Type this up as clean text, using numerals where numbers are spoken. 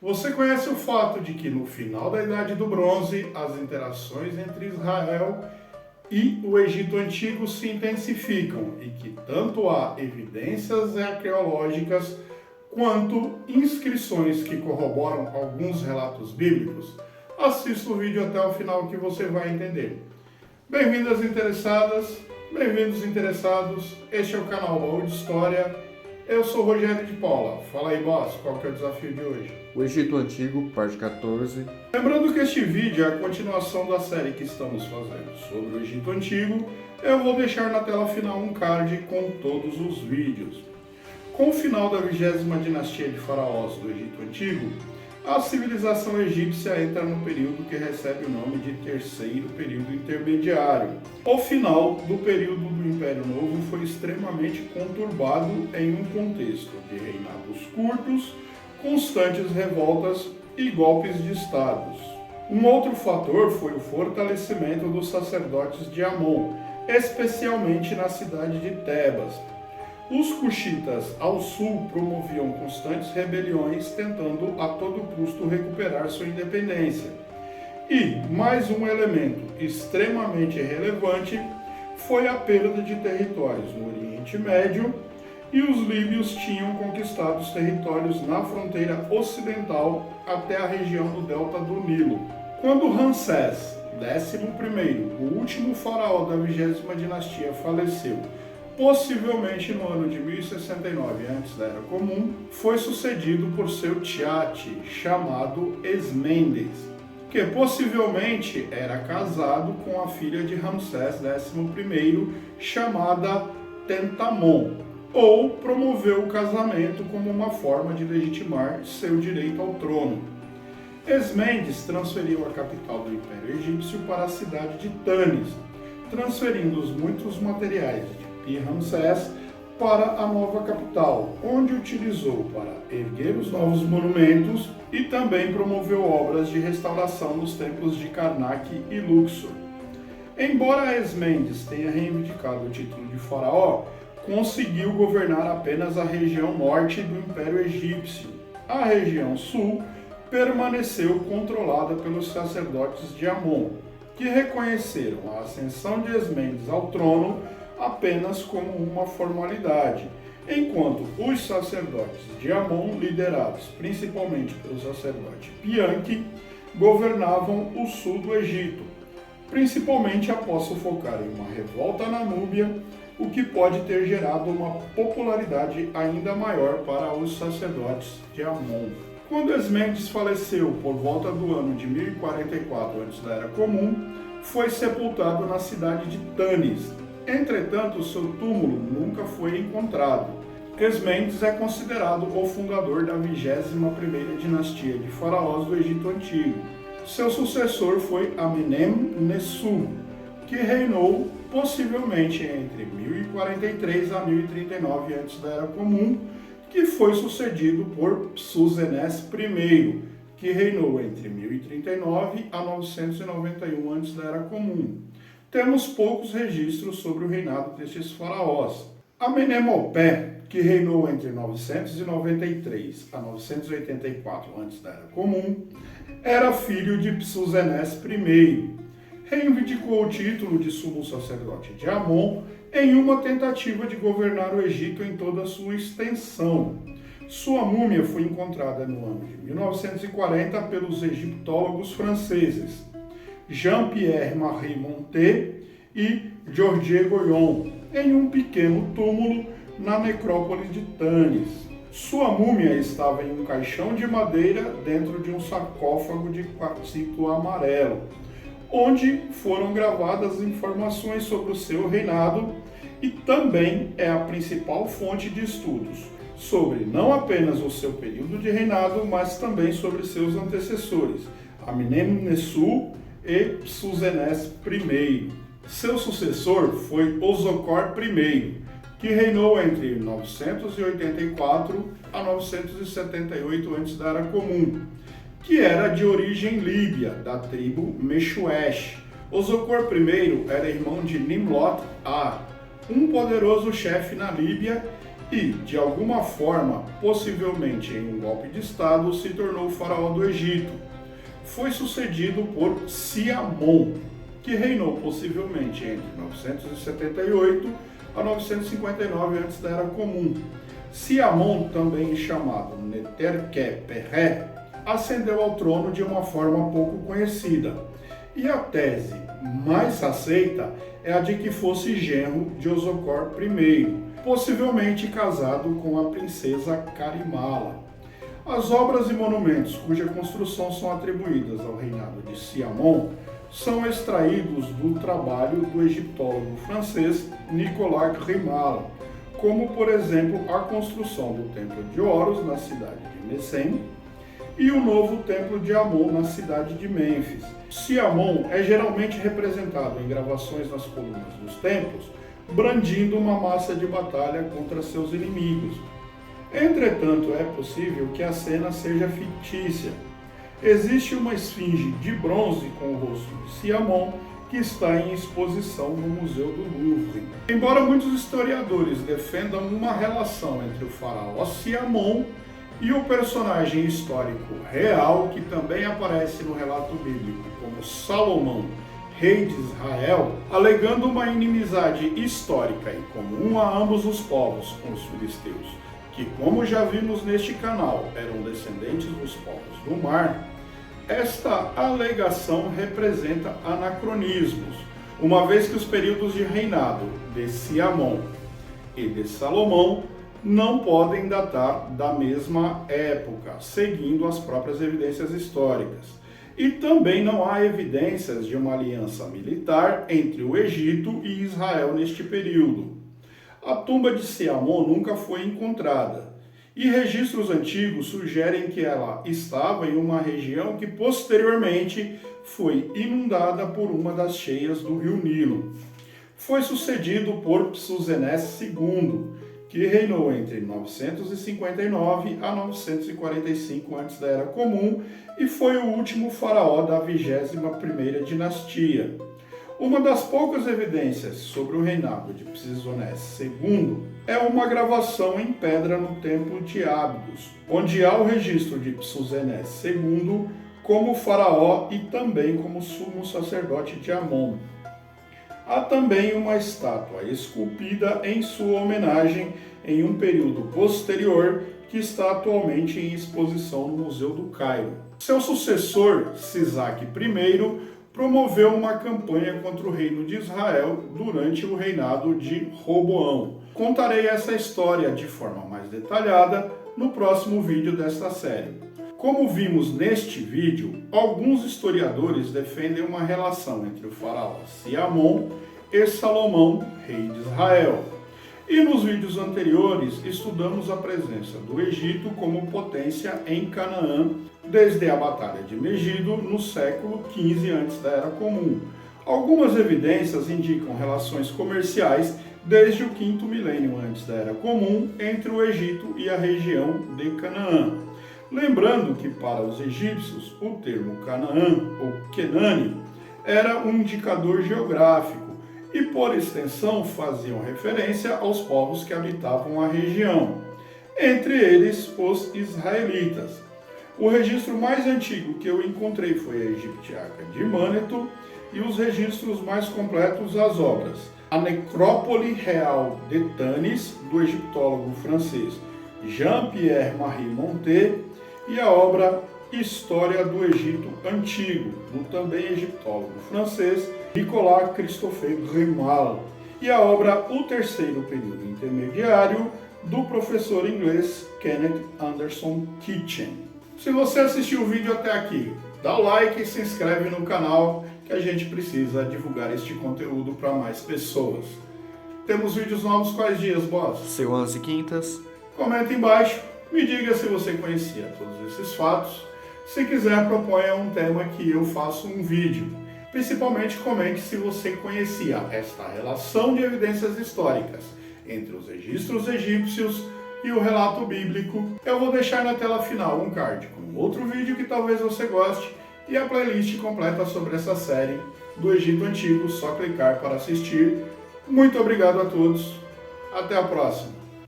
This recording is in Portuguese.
Você conhece o fato de que no final da Idade do Bronze, as interações entre Israel e o Egito Antigo se intensificam e que tanto há evidências arqueológicas quanto inscrições que corroboram alguns relatos bíblicos? Assista o vídeo até o final que você vai entender. Bem-vindas interessadas, bem-vindos interessados, este é o canal Baú de História. Eu sou Rogério de Paula. Fala aí, boss, qual que é o desafio de hoje? O Egito Antigo, parte 14. Lembrando que este vídeo é a continuação da série que estamos fazendo sobre o Egito Antigo, eu vou deixar na tela final um card com todos os vídeos. Com o final da 20ª dinastia de faraós do Egito Antigo, a civilização egípcia entra no período que recebe o nome de Terceiro Período Intermediário. O final do período do Império Novo foi extremamente conturbado em um contexto de reinados curtos, constantes revoltas e golpes de estados. Um outro fator foi o fortalecimento dos sacerdotes de Amon, especialmente na cidade de Tebas. Os cuxitas ao sul promoviam constantes rebeliões, tentando a todo custo recuperar sua independência. E mais um elemento extremamente relevante foi a perda de territórios no Oriente Médio, e os líbios tinham conquistado os territórios na fronteira ocidental até a região do delta do Nilo. Quando Ramsés XI, o último faraó da 20ª dinastia, faleceu, possivelmente no ano de 1069 a.C., foi sucedido por seu tiate, chamado Esmendes, que possivelmente era casado com a filha de Ramsés XI, chamada Tentamon, ou promoveu o casamento como uma forma de legitimar seu direito ao trono. Esmendes transferiu a capital do Império Egípcio para a cidade de Tanis, transferindo muitos materiais de Pi-Ramsés para a nova capital, onde utilizou para erguer os novos monumentos e também promoveu obras de restauração nos templos de Karnak e Luxor. Embora Esmendes tenha reivindicado o título de faraó, conseguiu governar apenas a região norte do Império Egípcio. A região sul permaneceu controlada pelos sacerdotes de Amon, que reconheceram a ascensão de Esmendes ao trono apenas como uma formalidade, enquanto os sacerdotes de Amon, liderados principalmente pelo sacerdote Pianki, governavam o sul do Egito, principalmente após sufocarem uma revolta na Núbia, o que pode ter gerado uma popularidade ainda maior para os sacerdotes de Amon. Quando Esmendes faleceu por volta do ano de 1044 a.C., foi sepultado na cidade de Tanis. Entretanto, seu túmulo nunca foi encontrado. Esmendes é considerado o fundador da 21ª dinastia de faraós do Egito Antigo. Seu sucessor foi Amenem-Nessu, que reinou possivelmente entre 1043 a 1039 a.C., que foi sucedido por Psusenés I, que reinou entre 1039 a 991 a.C. Temos poucos registros sobre o reinado destes faraós. Amenemopé, que reinou entre 993 a 984 a.C., era filho de Psusenés I. Reivindicou o título de sumo sacerdote de Amon em uma tentativa de governar o Egito em toda a sua extensão. Sua múmia foi encontrada no ano de 1940 pelos egiptólogos franceses Jean-Pierre Marie Montet e Georges Goyon em um pequeno túmulo na necrópole de Tanis. Sua múmia estava em um caixão de madeira dentro de um sarcófago de quartzito amarelo, onde foram gravadas informações sobre o seu reinado, e também é a principal fonte de estudos sobre não apenas o seu período de reinado, mas também sobre seus antecessores, Amenem-Nessu e Psusenés I. Seu sucessor foi Osocor I, que reinou entre 984 a 978 a.C., que era de origem líbia, da tribo Meshuesh. Osocor I era irmão de Nimlot A, um poderoso chefe na Líbia, e, de alguma forma, possivelmente em um golpe de estado, se tornou faraó do Egito. Foi sucedido por Siamon, que reinou possivelmente entre 978 a 959 a.C. da Era Comum. Siamon, também chamado Neterquepehé, ascendeu ao trono de uma forma pouco conhecida, e a tese mais aceita é a de que fosse genro de Osocor I, possivelmente casado com a princesa Carimala. As obras e monumentos cuja construção são atribuídas ao reinado de Siamon são extraídos do trabalho do egiptólogo francês Nicolas Grimala, como, por exemplo, a construção do Templo de Horus na cidade de Messene e o novo Templo de Amon na cidade de Mênfis. Siamon é geralmente representado em gravações nas colunas dos templos, brandindo uma massa de batalha contra seus inimigos. Entretanto, é possível que a cena seja fictícia. Existe uma esfinge de bronze com o rosto de Siamon que está em exposição no Museu do Louvre. Embora muitos historiadores defendam uma relação entre o faraó Siamon e o personagem histórico real que também aparece no relato bíblico como Salomão, rei de Israel, alegando uma inimizade histórica e comum a ambos os povos com os filisteus, que, como já vimos neste canal, eram descendentes dos povos do mar, esta alegação representa anacronismos, uma vez que os períodos de reinado de Siamon e de Salomão não podem datar da mesma época, seguindo as próprias evidências históricas. E também não há evidências de uma aliança militar entre o Egito e Israel neste período. A tumba de Siamon nunca foi encontrada, e registros antigos sugerem que ela estava em uma região que posteriormente foi inundada por uma das cheias do rio Nilo. Foi sucedido por Psusenés II, que reinou entre 959 a 945 a.C. da Era Comum e foi o último faraó da 21ª dinastia. Uma das poucas evidências sobre o reinado de Psusenés II é uma gravação em pedra no Templo de Ábidos, onde há o registro de Psusenés II como faraó e também como sumo sacerdote de Amon. Há também uma estátua esculpida em sua homenagem em um período posterior que está atualmente em exposição no Museu do Cairo. Seu sucessor, Sisaque I, promoveu uma campanha contra o reino de Israel durante o reinado de Roboão. Contarei essa história de forma mais detalhada no próximo vídeo desta série. Como vimos neste vídeo, alguns historiadores defendem uma relação entre o faraó Siamon e Salomão, rei de Israel. E nos vídeos anteriores estudamos a presença do Egito como potência em Canaã desde a Batalha de Megido no século XV a.C. da Era Comum. Algumas evidências indicam relações comerciais desde o quinto milênio antes da Era Comum entre o Egito e a região de Canaã. Lembrando que para os egípcios o termo Canaã ou Kenani era um indicador geográfico e por extensão faziam referência aos povos que habitavam a região, entre eles os israelitas. O registro mais antigo que eu encontrei foi a Egiptiaca de Maneto e os registros mais completos as obras A Necrópole Real de Tanis, do egiptólogo francês Jean-Pierre Marie Montet, e a obra História do Egito Antigo, do também egiptólogo francês Nicolas Christophe Grimala, e a obra O Terceiro Período Intermediário, do professor inglês Kenneth Anderson Kitchen. Se você assistiu o vídeo até aqui, dá o like e se inscreve no canal, que a gente precisa divulgar este conteúdo para mais pessoas. Temos vídeos novos quais dias, boss? Segundas e quintas. Comenta embaixo, me diga se você conhecia todos esses fatos. Se quiser, proponha um tema que eu faça um vídeo. Principalmente comente se você conhecia esta relação de evidências históricas entre os registros egípcios e o relato bíblico. Eu vou deixar na tela final um card com outro vídeo que talvez você goste e a playlist completa sobre essa série do Egito Antigo. Só clicar para assistir. Muito obrigado a todos. Até a próxima.